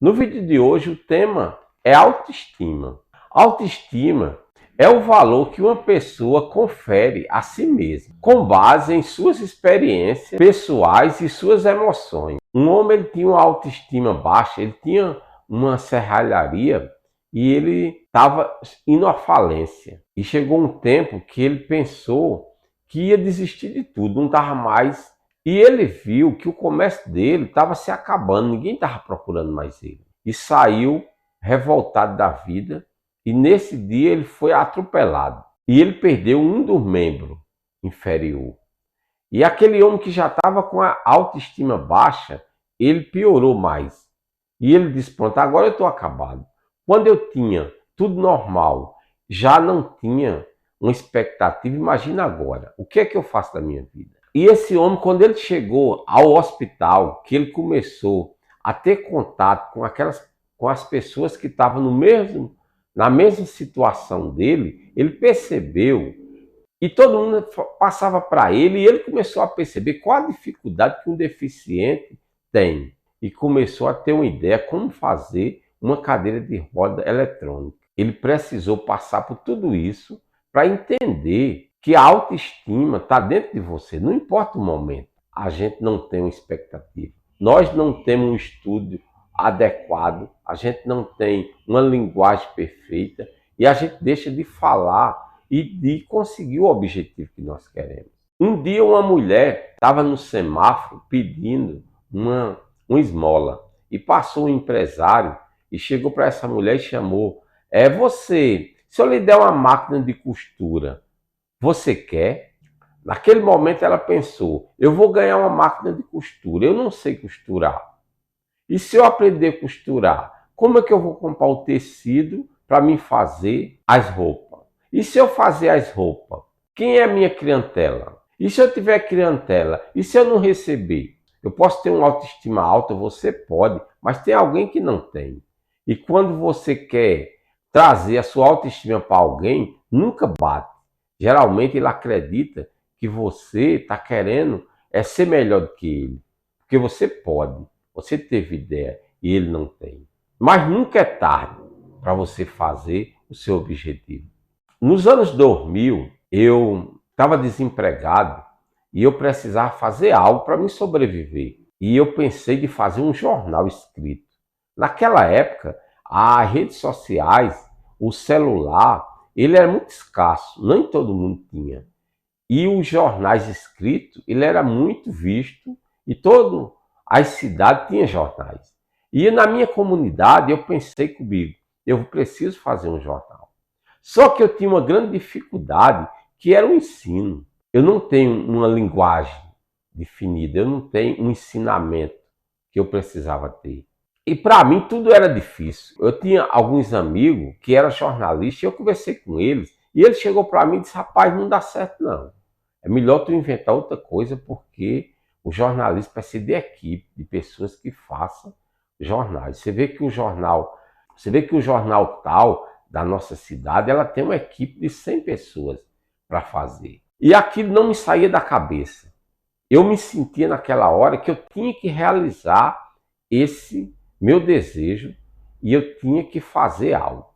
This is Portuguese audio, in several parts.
No vídeo de hoje o tema é autoestima. Autoestima é o valor que uma pessoa confere a si mesma, com base em suas experiências pessoais e suas emoções. Um homem ele tinha uma autoestima baixa, ele tinha uma serralharia e ele estava indo à falência. E chegou um tempo que ele pensou que ia desistir de tudo, não estava mais. E ele viu que o comércio dele estava se acabando, ninguém estava procurando mais ele. E saiu revoltado da vida, e nesse dia ele foi atropelado. E ele perdeu um dos membros inferior. E aquele homem que já estava com a autoestima baixa, ele piorou mais. E ele disse, pronto, agora eu estou acabado. Quando eu tinha tudo normal, já não tinha uma expectativa, imagina agora, o que é que eu faço da minha vida? E esse homem, quando ele chegou ao hospital, que ele começou a ter contato com as pessoas que estavam na mesma situação dele, ele percebeu, e todo mundo passava para ele, e ele começou a perceber qual a dificuldade que um deficiente tem. E começou a ter uma ideia como fazer uma cadeira de roda eletrônica. Ele precisou passar por tudo isso para entender que a autoestima está dentro de você, não importa o momento. A gente não tem uma expectativa. Nós não temos um estudo adequado, a gente não tem uma linguagem perfeita e a gente deixa de falar e de conseguir o objetivo que nós queremos. Um dia uma mulher estava no semáforo pedindo uma esmola e passou um empresário e chegou para essa mulher e chamou: você, se eu lhe der uma máquina de costura, você quer? Naquele momento ela pensou, eu vou ganhar uma máquina de costura, eu não sei costurar. E se eu aprender a costurar, como é que eu vou comprar o tecido para me fazer as roupas? E se eu fazer as roupas, quem é a minha clientela? E se eu tiver clientela? E se eu não receber? Eu posso ter uma autoestima alta, você pode, mas tem alguém que não tem. E quando você quer trazer a sua autoestima para alguém, nunca bate. Geralmente ele acredita que você está querendo ser melhor do que ele. Porque você pode, você teve ideia e ele não tem. Mas nunca é tarde para você fazer o seu objetivo. Nos anos 2000, eu estava desempregado e eu precisava fazer algo para me sobreviver. E eu pensei de fazer um jornal escrito. Naquela época, as redes sociais, o celular, ele era muito escasso, nem todo mundo tinha. E os jornais escritos, ele era muito visto e todas as cidades tinham jornais. E na minha comunidade eu pensei comigo, eu preciso fazer um jornal. Só que eu tinha uma grande dificuldade, que era o ensino. Eu não tenho uma linguagem definida, eu não tenho um ensinamento que eu precisava ter. E para mim tudo era difícil. Eu tinha alguns amigos que eram jornalistas, e eu conversei com eles, e ele chegou para mim e disse, rapaz, não dá certo não. É melhor tu inventar outra coisa, porque o jornalismo precisa de equipe, de pessoas que façam jornais. Você vê que o jornal tal da nossa cidade, ela tem uma equipe de 100 pessoas para fazer. E aquilo não me saía da cabeça. Eu me sentia naquela hora que eu tinha que realizar esse meu desejo e eu tinha que fazer algo.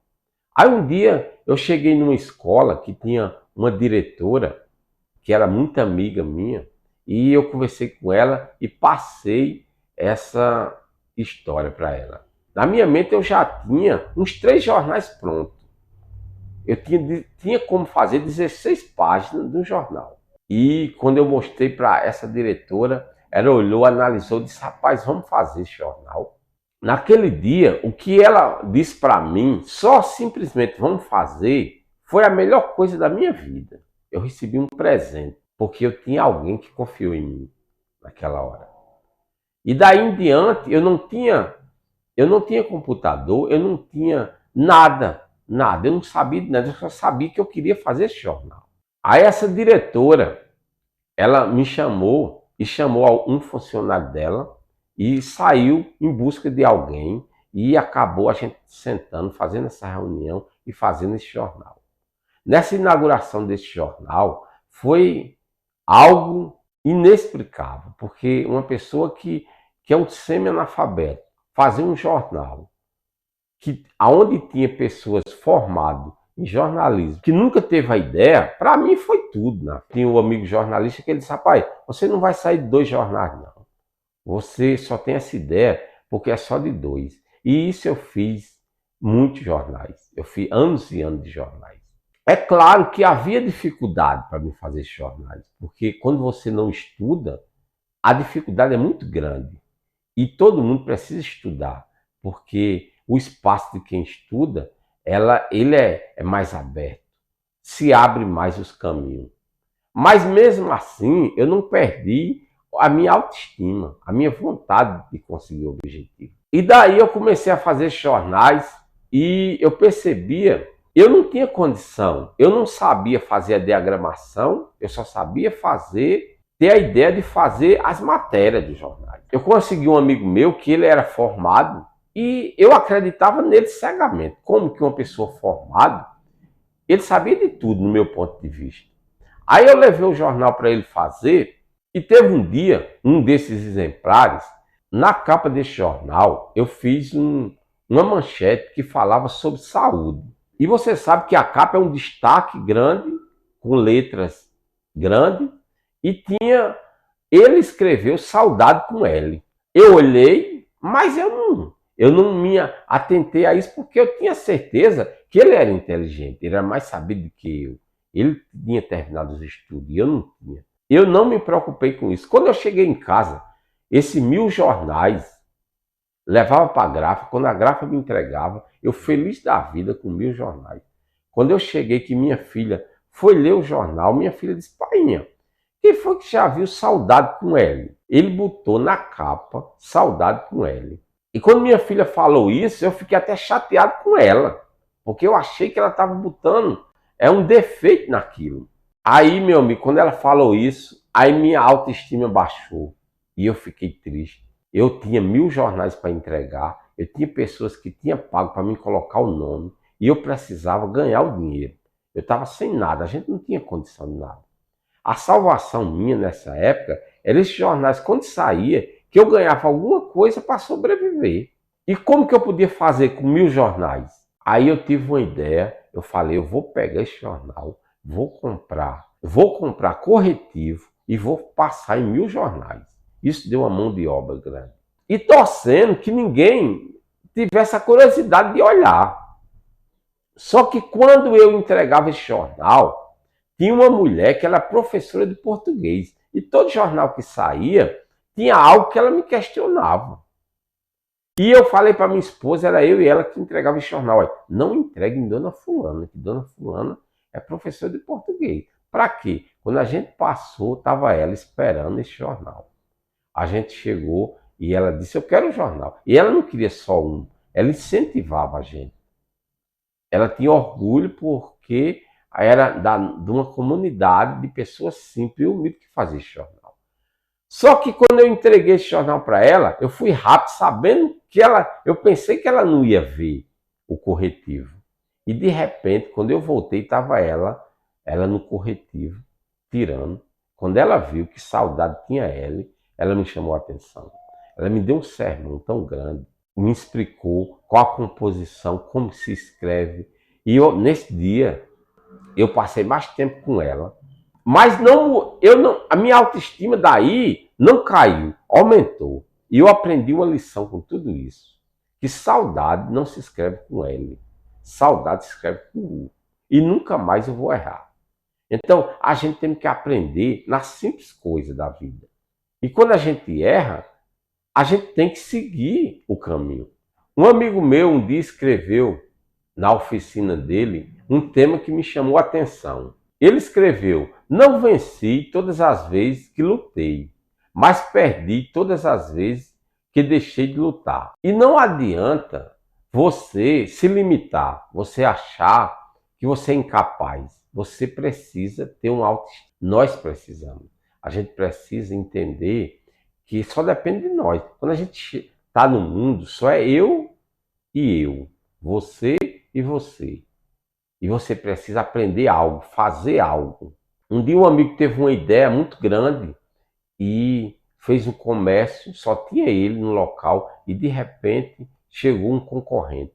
Aí um dia eu cheguei numa escola que tinha uma diretora que era muito amiga minha e eu conversei com ela e passei essa história para ela. Na minha mente eu já tinha uns 3 jornais prontos. Eu tinha como fazer 16 páginas do jornal. E quando eu mostrei para essa diretora, ela olhou, analisou e disse, rapaz, vamos fazer esse jornal. Naquele dia, o que ela disse para mim, só simplesmente vamos fazer, foi a melhor coisa da minha vida. Eu recebi um presente, porque eu tinha alguém que confiou em mim naquela hora. E daí em diante, eu não tinha computador, eu não tinha nada, eu não sabia de nada, eu só sabia que eu queria fazer esse jornal. Aí essa diretora, ela me chamou e chamou um funcionário dela e saiu em busca de alguém e acabou a gente sentando, fazendo essa reunião e fazendo esse jornal. Nessa inauguração desse jornal foi algo inexplicável, porque uma pessoa que é um semi-analfabeto fazer um jornal onde tinha pessoas formadas em jornalismo, que nunca teve a ideia, para mim foi tudo. Né? Tinha um amigo jornalista que ele disse, rapaz, você não vai sair de 2 jornais, não. Você só tem essa ideia porque é só de 2. E isso eu fiz muitos jornais. Eu fiz anos e anos de jornais. É claro que havia dificuldade para me fazer esses jornais, porque quando você não estuda, a dificuldade é muito grande. E todo mundo precisa estudar, porque o espaço de quem estuda, ele é mais aberto, se abre mais os caminhos. Mas mesmo assim, eu não perdi a minha autoestima, a minha vontade de conseguir o objetivo. E daí eu comecei a fazer jornais e eu percebia, eu não tinha condição, eu não sabia fazer a diagramação, eu só sabia ter a ideia de fazer as matérias dos jornais. Eu consegui um amigo meu que ele era formado e eu acreditava nele cegamente. Como que uma pessoa formada, ele sabia de tudo no meu ponto de vista. Aí eu levei o jornal para ele fazer e teve um dia, um desses exemplares, na capa desse jornal, eu fiz uma manchete que falava sobre saúde. E você sabe que a capa é um destaque grande, com letras grandes, e ele escreveu saudade com L. Eu olhei, mas eu não me atentei a isso porque eu tinha certeza que ele era inteligente, ele era mais sabido do que eu. Ele tinha terminado os estudos e eu não tinha. Eu não me preocupei com isso. Quando eu cheguei em casa, esses 1000 jornais levava para a gráfica. Quando a gráfica me entregava, eu feliz da vida com 1000 jornais. Quando eu cheguei que minha filha foi ler o jornal, minha filha disse, painha, quem foi que já viu saudade com L? Ele botou na capa saudade com L. E quando minha filha falou isso, eu fiquei até chateado com ela, porque eu achei que ela estava botando um defeito naquilo. Aí, meu amigo, quando ela falou isso, aí minha autoestima baixou e eu fiquei triste. Eu tinha 1000 jornais para entregar, eu tinha pessoas que tinham pago para me colocar o nome e eu precisava ganhar o dinheiro. Eu estava sem nada, a gente não tinha condição de nada. A salvação minha nessa época era esses jornais, quando saía, que eu ganhava alguma coisa para sobreviver. E como que eu podia fazer com 1000 jornais? Aí eu tive uma ideia, eu falei, eu vou pegar esse jornal, vou comprar corretivo e vou passar em 1000 jornais. Isso deu uma mão de obra grande. E torcendo que ninguém tivesse a curiosidade de olhar. Só que quando eu entregava esse jornal, tinha uma mulher que era professora de português. E todo jornal que saía, tinha algo que ela me questionava. E eu falei para minha esposa, era eu e ela que entregava esse jornal. Olha, não entregue em Dona Fulana, que Dona Fulana é professora de português. Para quê? Quando a gente passou, estava ela esperando esse jornal. A gente chegou e ela disse, eu quero um jornal. E ela não queria só um, ela incentivava a gente. Ela tinha orgulho porque era de uma comunidade de pessoas simples e humildes que fazia esse jornal. Só que quando eu entreguei esse jornal para ela, eu fui rápido, sabendo que eu pensei que ela não ia ver o corretivo. E de repente, quando eu voltei, estava ela no corretivo, tirando. Quando ela viu que saudade tinha ela me chamou a atenção. Ela me deu um sermão tão grande, me explicou qual a composição, como se escreve. E nesse dia, eu passei mais tempo com ela. Mas a minha autoestima daí não caiu, aumentou. E eu aprendi uma lição com tudo isso. Que saudade não se escreve com L. Saudade se escreve com U. E nunca mais eu vou errar. Então, a gente tem que aprender nas simples coisas da vida. E quando a gente erra, a gente tem que seguir o caminho. Um amigo meu um dia escreveu na oficina dele um tema que me chamou a atenção. Ele escreveu, não venci todas as vezes que lutei, mas perdi todas as vezes que deixei de lutar. E não adianta você se limitar, você achar que você é incapaz. Você precisa ter um autoestima. Nós precisamos. A gente precisa entender que só depende de nós. Quando a gente está no mundo, só é eu e eu, você e você. E você precisa aprender algo, fazer algo. Um dia um amigo teve uma ideia muito grande e fez um comércio, só tinha ele no local e de repente chegou um concorrente.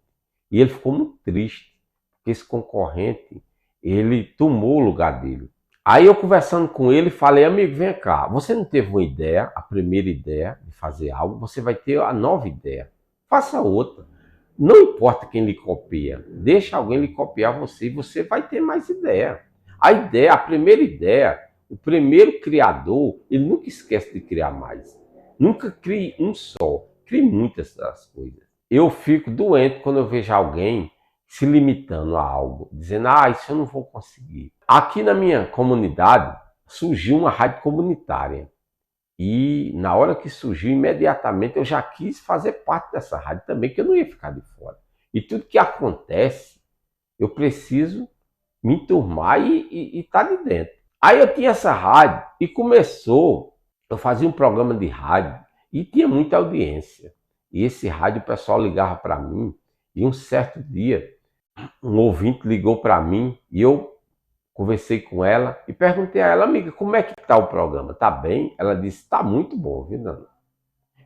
E ele ficou muito triste, porque esse concorrente, ele tomou o lugar dele. Aí eu conversando com ele, falei, amigo, vem cá, você não teve uma ideia, a primeira ideia de fazer algo, você vai ter a nova ideia. Faça outra. Não importa quem lhe copia, deixa alguém lhe copiar você e você vai ter mais ideia. A ideia, a primeira ideia, o primeiro criador, ele nunca esquece de criar mais. Nunca crie um só, crie muitas das coisas. Eu fico doente quando eu vejo alguém se limitando a algo, dizendo, isso eu não vou conseguir. Aqui na minha comunidade surgiu uma rádio comunitária. E na hora que surgiu, imediatamente eu já quis fazer parte dessa rádio também, que eu não ia ficar de fora. E tudo que acontece, eu preciso me enturmar e estar de dentro. Aí eu tinha essa rádio e começou, eu fazia um programa de rádio e tinha muita audiência. E esse rádio o pessoal ligava para mim e um certo dia um ouvinte ligou para mim e eu conversei com ela e perguntei a ela, amiga, como é que está o programa? Tá bem? Ela disse, está muito bom, viu, Nana?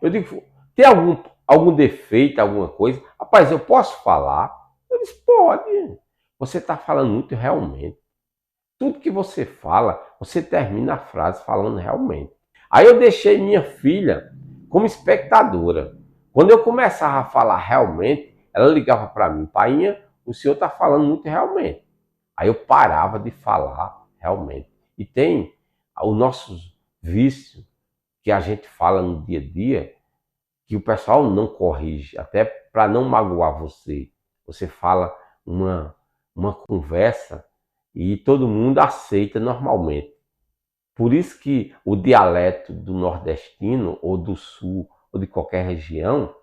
Eu digo, tem algum defeito, alguma coisa? Rapaz, eu posso falar? Eu disse, pode. Você está falando muito realmente. Tudo que você fala, você termina a frase falando realmente. Aí eu deixei minha filha como espectadora. Quando eu começava a falar realmente, ela ligava para mim, painha, o senhor está falando muito realmente. Aí eu parava de falar realmente. E tem os nossos vícios que a gente fala no dia a dia, que o pessoal não corrige, até para não magoar você. Você fala uma conversa e todo mundo aceita normalmente. Por isso que o dialeto do nordestino ou do sul ou de qualquer região,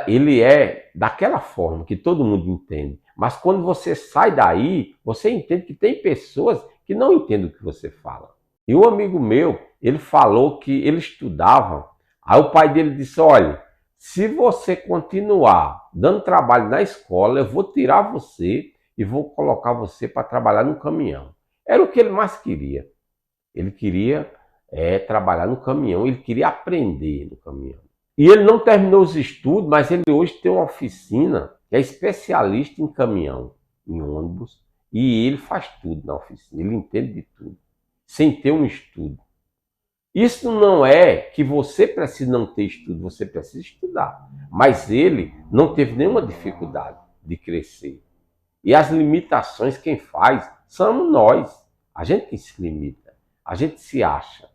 ele é daquela forma que todo mundo entende. Mas quando você sai daí, você entende que tem pessoas que não entendem o que você fala. E um amigo meu, ele falou que ele estudava, aí o pai dele disse, olha, se você continuar dando trabalho na escola, eu vou tirar você e vou colocar você para trabalhar no caminhão. Era o que ele mais queria. Ele queria trabalhar no caminhão, ele queria aprender no caminhão. E ele não terminou os estudos, mas ele hoje tem uma oficina, que é especialista em caminhão, em ônibus, e ele faz tudo na oficina, ele entende de tudo, sem ter um estudo. Isso não é que você precisa não ter estudo, você precisa estudar. Mas ele não teve nenhuma dificuldade de crescer. E as limitações quem faz somos nós. A gente que se limita, a gente se acha.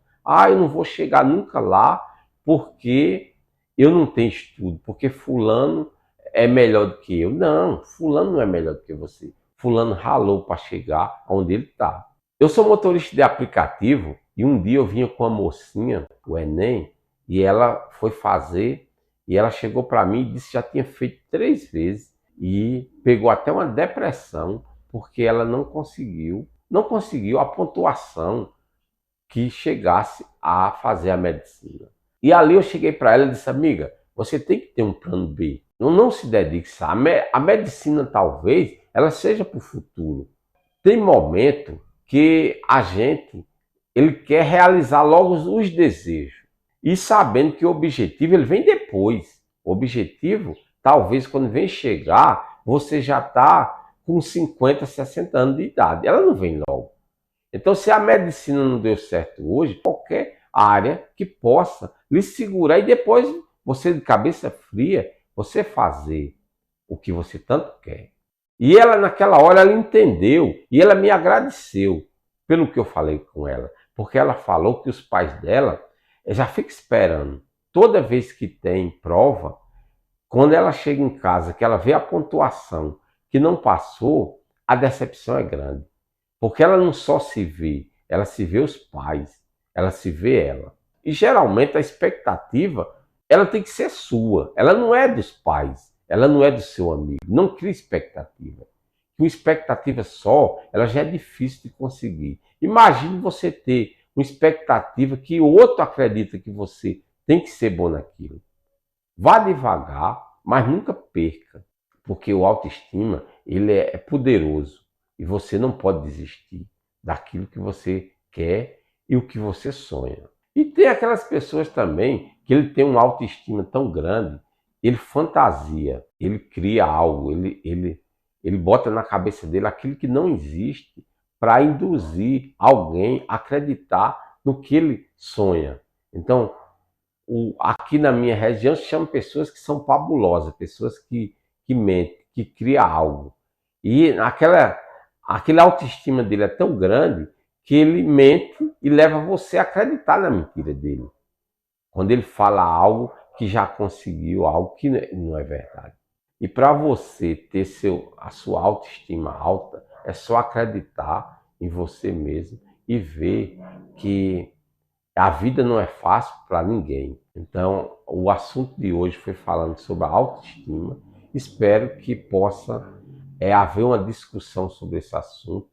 Eu não vou chegar nunca lá porque eu não tenho estudo, porque fulano é melhor do que eu. Não, fulano não é melhor do que você. Fulano ralou para chegar onde ele está. Eu sou motorista de aplicativo e um dia eu vinha com uma mocinha, o Enem, e ela foi fazer, e ela chegou para mim e disse que já tinha feito 3 vezes e pegou até uma depressão porque ela não conseguiu a pontuação que chegasse a fazer a medicina. E ali eu cheguei para ela e disse, amiga, você tem que ter um plano B. Não se dedique a medicina talvez ela seja para o futuro. Tem momento que a gente ele quer realizar logo os desejos e sabendo que o objetivo ele vem depois. O objetivo, talvez quando vem chegar, você já está com 50, 60 anos de idade. Ela não vem logo. Então, se a medicina não deu certo hoje, qualquer área que possa lhe segurar e depois você de cabeça fria, você fazer o que você tanto quer. E ela, naquela hora, ela entendeu e ela me agradeceu pelo que eu falei com ela. Porque ela falou que os pais dela já ficam esperando. Toda vez que tem prova, quando ela chega em casa, que ela vê a pontuação que não passou, a decepção é grande. Porque ela não só se vê, ela se vê os pais, ela se vê ela. E geralmente a expectativa, ela tem que ser sua. Ela não é dos pais. Ela não é do seu amigo. Não crie expectativa. Uma expectativa só, ela já é difícil de conseguir. Imagine você ter uma expectativa que o outro acredita que você tem que ser bom naquilo. Vá devagar, mas nunca perca. Porque o autoestima, ele é poderoso. E você não pode desistir daquilo que você quer e o que você sonha. E tem aquelas pessoas também que ele tem uma autoestima tão grande, ele fantasia, ele cria algo, ele bota na cabeça dele aquilo que não existe para induzir alguém a acreditar no que ele sonha. Então, aqui na minha região se chama pessoas que são fabulosas, pessoas que mentem, que criam algo. E aquela autoestima dele é tão grande que ele mente e leva você a acreditar na mentira dele. Quando ele fala algo que já conseguiu, algo que não é verdade. E para você ter a sua autoestima alta, é só acreditar em você mesmo e ver que a vida não é fácil para ninguém. Então, o assunto de hoje foi falando sobre a autoestima. Espero que possa haver uma discussão sobre esse assunto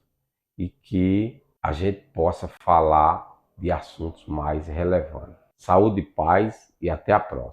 e que a gente possa falar de assuntos mais relevantes. Saúde, paz e até a próxima.